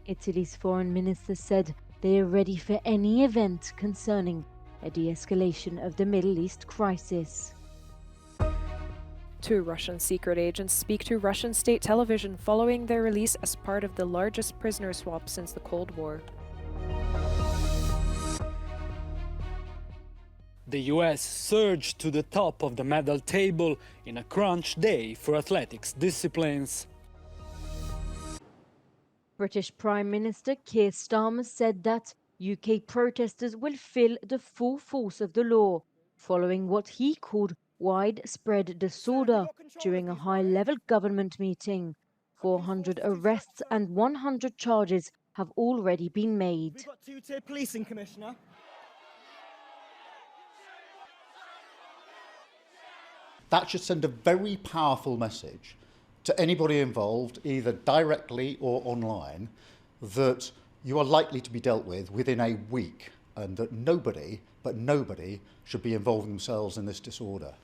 Italy's foreign minister said they are ready for any event concerning a de-escalation of the Middle East crisis. Two Russian secret agents speak to Russian state television following their release as part of the largest prisoner swap since the Cold War. The US surged to the top of the medal table in a crunch day for athletics disciplines. British Prime Minister Keir Starmer said that UK protesters will feel the full force of the law, following what he called widespread disorder during a high-level government meeting. 400 arrests and 100 charges have already been made. We've got two-tier policing, Commissioner. That should send a very powerful message to anybody involved, either directly or online, that you are likely to be dealt with within a week and that nobody should be involving themselves in this disorder.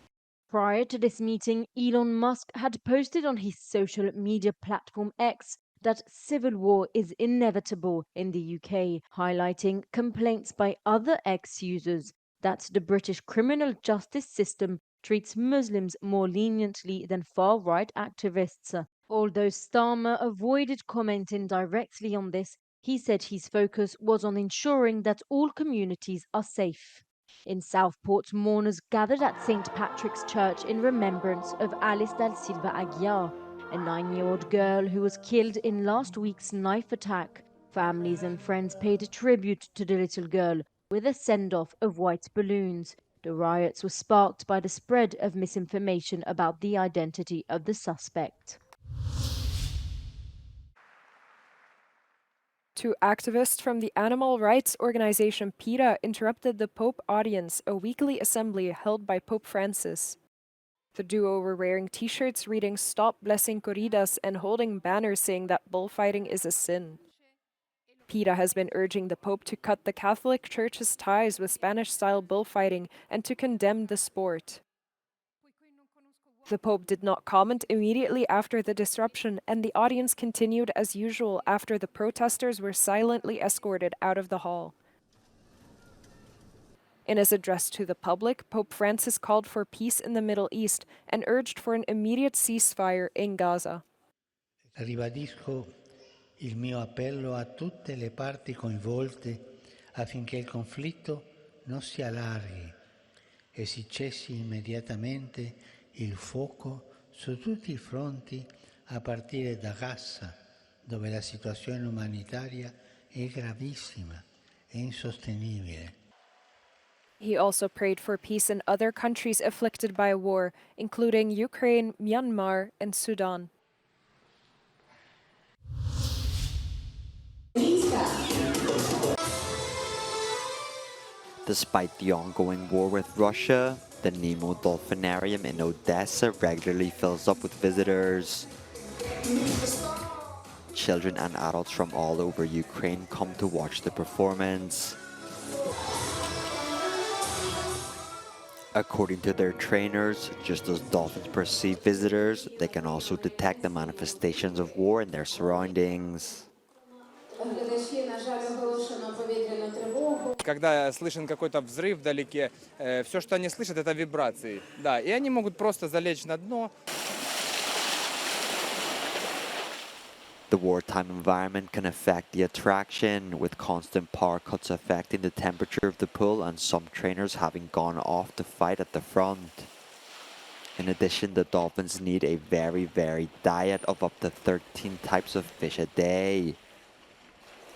Prior to this meeting, Elon Musk had posted on his social media platform X that civil war is inevitable in the UK, highlighting complaints by other X users that the British criminal justice system treats Muslims more leniently than far-right activists. Although Starmer avoided commenting directly on this, he said his focus was on ensuring that all communities are safe. In Southport, mourners gathered at St. Patrick's Church in remembrance of Alice da Silva Aguiar, a 9-year-old girl who was killed in last week's knife attack. Families and friends paid tribute to the little girl with a send-off of white balloons. The riots were sparked by the spread of misinformation about the identity of the suspect. Two activists from the animal rights organization PETA interrupted the Pope audience, a weekly assembly held by Pope Francis. The duo were wearing t-shirts reading "Stop Blessing Corridas" and holding banners saying that bullfighting is a sin. PETA has been urging the Pope to cut the Catholic Church's ties with Spanish-style bullfighting and to condemn the sport. The Pope did not comment immediately after the disruption, and the audience continued as usual after the protesters were silently escorted out of the hall. In his address to the public, Pope Francis called for peace in the Middle East and urged for an immediate ceasefire in Gaza. Ribadisco il mio appello a tutte le parti coinvolte affinché il conflitto non si allarghi e si cessi immediatamente il fuoco su tutti i fronti a partire da Gaza, dove la situazione umanitaria è gravissima e insostenibile. He also prayed for peace in other countries afflicted by war, including Ukraine, Myanmar, and Sudan. Despite the ongoing war with Russia, the Nemo Dolphinarium in Odessa regularly fills up with visitors. Children and adults from all over Ukraine come to watch the performance. According to their trainers, just as dolphins perceive visitors, they can also detect the manifestations of war in their surroundings. Когда слышен какой-то взрыв вдалеке, все, что они слышат, это вибрации. Да, и они могут просто залечь на дно. The wartime environment can affect the attraction, with constant power cuts affecting the temperature of the pool and some trainers having gone off to fight at the front. In addition, the dolphins need a very varied diet of up to 13 types of fish a day.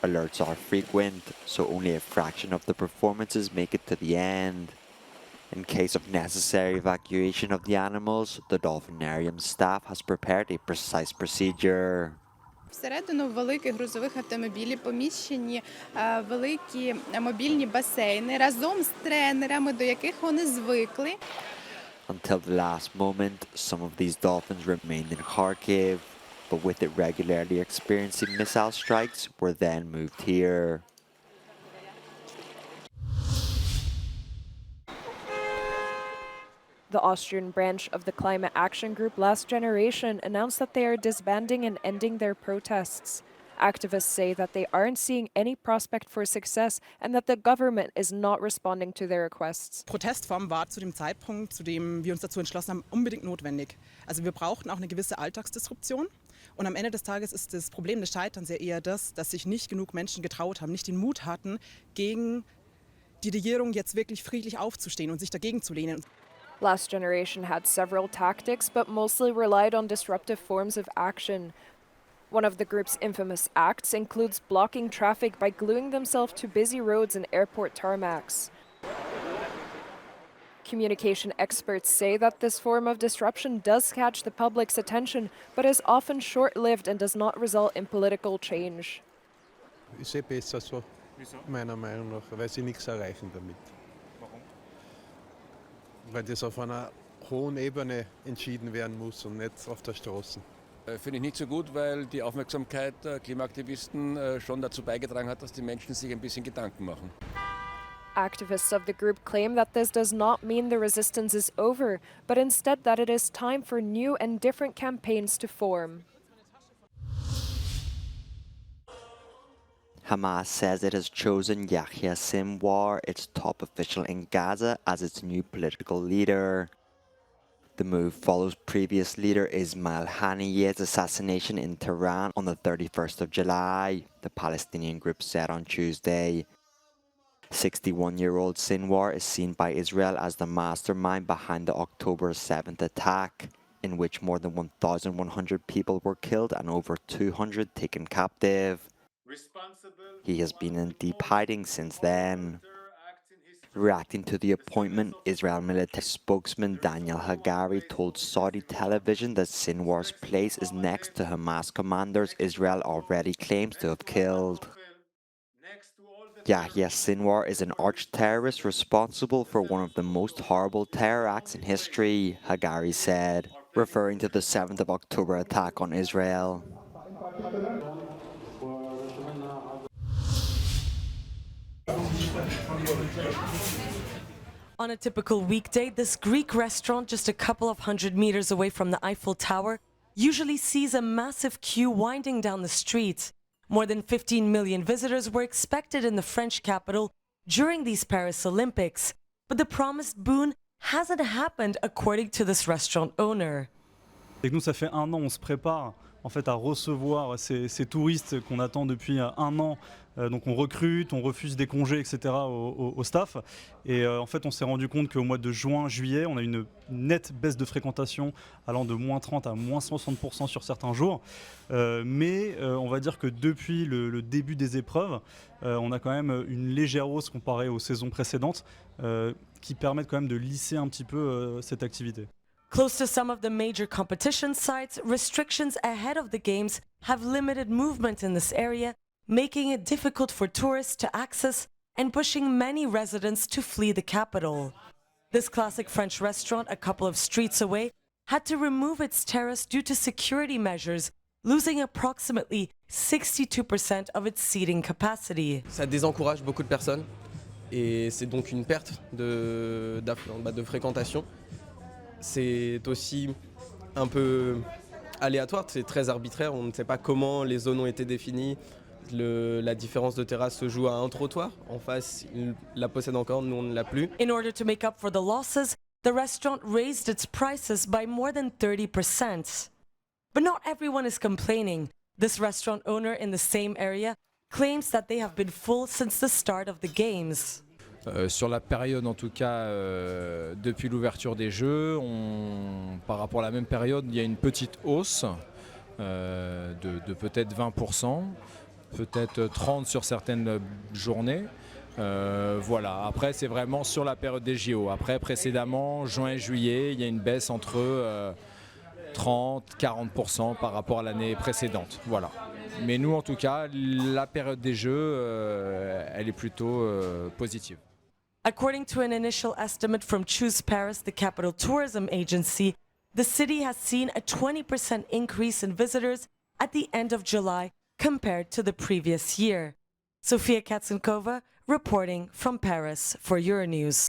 Alerts are frequent, so only a fraction of the performances make it to the end. In case of necessary evacuation of the animals, the dolphinarium staff has prepared a precise procedure. Всередину великих грузових автомобілів поміщені великі мобільні басейни разом з тренерами, до яких вони звикли. Until the last moment, some of these dolphins remained in Kharkiv, but with it regularly experiencing missile strikes, were then moved here. The Austrian branch of the climate action group Last Generation announced that they are disbanding and ending their protests. Activists say that they aren't seeing any prospect for success and that the government is not responding to their requests. Protestform war zu dem Zeitpunkt, zu dem wir uns dazu entschlossen haben, unbedingt notwendig. Also wir brauchten auch eine gewisse Alltagsdisruption. Und am Ende des Tages ist das Problem des Scheiterns ja eher das, dass sich nicht genug Menschen getraut haben, nicht den Mut hatten, gegen die Regierung jetzt wirklich friedlich aufzustehen und sich dagegen zu lehnen. Last Generation had several tactics, but mostly relied on disruptive forms of action. One of the group's infamous acts includes blocking traffic by gluing themselves to busy roads and airport tarmacs. Communication experts say that this form of disruption does catch the public's attention, but is often short-lived and does not result in political change. Ist besser so, meiner Meinung nach, weil sie nichts erreichen damit. Warum? Weil das auf einer hohen Ebene entschieden werden muss und nicht auf der Straße. Finde ich nicht so gut, weil die Aufmerksamkeit der Klimaaktivisten schon dazu beigetragen hat, dass die Menschen sich ein bisschen Gedanken machen. Activists of the group claim that this does not mean the resistance is over, but instead that it is time for new and different campaigns to form. Hamas says it has chosen Yahya Sinwar, its top official in Gaza, as its new political leader. The move follows previous leader Ismail Haniyeh's assassination in Tehran on the 31st of July, the Palestinian group said on Tuesday. 61-year-old Sinwar is seen by Israel as the mastermind behind the October 7th attack, in which more than 1,100 people were killed and over 200 taken captive. He has been in deep hiding since then. Reacting to the appointment, Israel military spokesman Daniel Hagari told Saudi television that Sinwar's place is next to Hamas commanders Israel already claims to have killed. Yahya Sinwar is an arch-terrorist responsible for one of the most horrible terror acts in history, Hagari said, referring to the 7th of October attack on Israel. On a typical weekday, this Greek restaurant just a couple of hundred meters away from the Eiffel Tower usually sees a massive queue winding down the street. More than 15 million visitors were expected in the French capital during these Paris Olympics, but the promised boon hasn't happened according to this restaurant owner. Et que nous, ça fait un an, on se prépare en fait à recevoir ces touristes qu'on attend depuis un an. Donc on recrute, on refuse des congés, etc. au staff. Et en fait, on s'est rendu compte qu'au mois de juin, juillet, on a une nette baisse de fréquentation allant de moins 30 à moins 60% sur certains jours. Mais on va dire que depuis le début des épreuves, on a quand même une légère hausse comparée aux saisons précédentes qui permettent quand même de lisser un petit peu cette activité. Close to some of the major competition sites, restrictions ahead of the games have limited movement in this area, making it difficult for tourists to access and pushing many residents to flee the capital. This classic French restaurant a couple of streets away had to remove its terrace due to security measures, losing approximately 62% of its seating capacity. Ça désencourage beaucoup de personnes et c'est donc une perte de fréquentation. C'est aussi un peu aléatoire, c'est très arbitraire, on ne sait pas comment les zones ont été définies. La différence de terrasse se joue à un trottoir. En face, il la possède encore, nous on ne l'a plus. In order to make up for the losses, the restaurant raised its prices by more than 30%. But not everyone is complaining. This restaurant owner in the same area claims that they have been full since the start of the games. Sur la période en tout cas, depuis l'ouverture des Jeux, par rapport à la même période, il y a une petite hausse de peut-être 20%, peut-être 30% sur certaines journées. Voilà. Après, c'est vraiment sur la période des JO. Après, précédemment, juin et juillet, il y a une baisse entre 30-40% par rapport à l'année précédente. Voilà. Mais nous, en tout cas, la période des Jeux, elle est plutôt positive. According to an initial estimate from Choose Paris, the capital tourism agency, the city has seen a 20% increase in visitors at the end of July compared to the previous year. Sofia Katsenkova reporting from Paris for Euronews.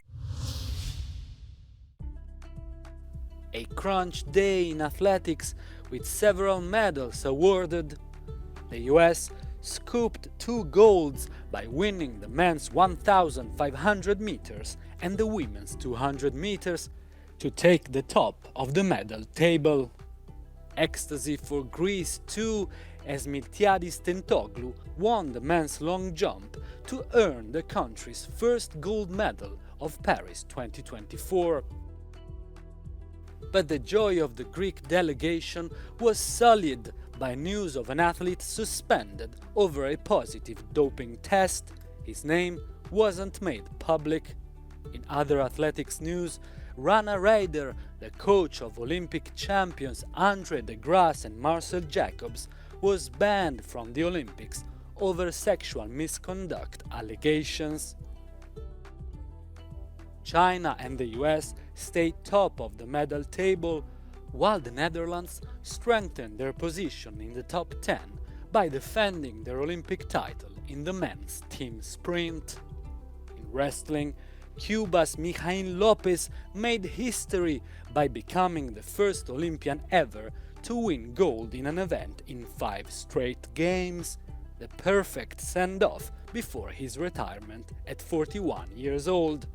A crunch day in athletics with several medals awarded. The US scooped 2 golds by winning the men's 1,500 meters and the women's 200 meters to take the top of the medal table. Ecstasy for Greece too, as Miltiadis Tentoglu won the men's long jump to earn the country's first gold medal of Paris 2024. But the joy of the Greek delegation was sullied by news of an athlete suspended over a positive doping test. His name wasn't made public. In other athletics news, Rana Raider, the coach of Olympic champions Andre de Grasse and Marcel Jacobs, was banned from the Olympics over sexual misconduct allegations. China and the US stayed top of the medal table, while the Netherlands strengthened their position in the top 10 by defending their Olympic title in the men's team sprint. In wrestling, Cuba's Mijail Lopez made history by becoming the first Olympian ever to win gold in an event in 5 straight games, the perfect send-off before his retirement at 41 years old.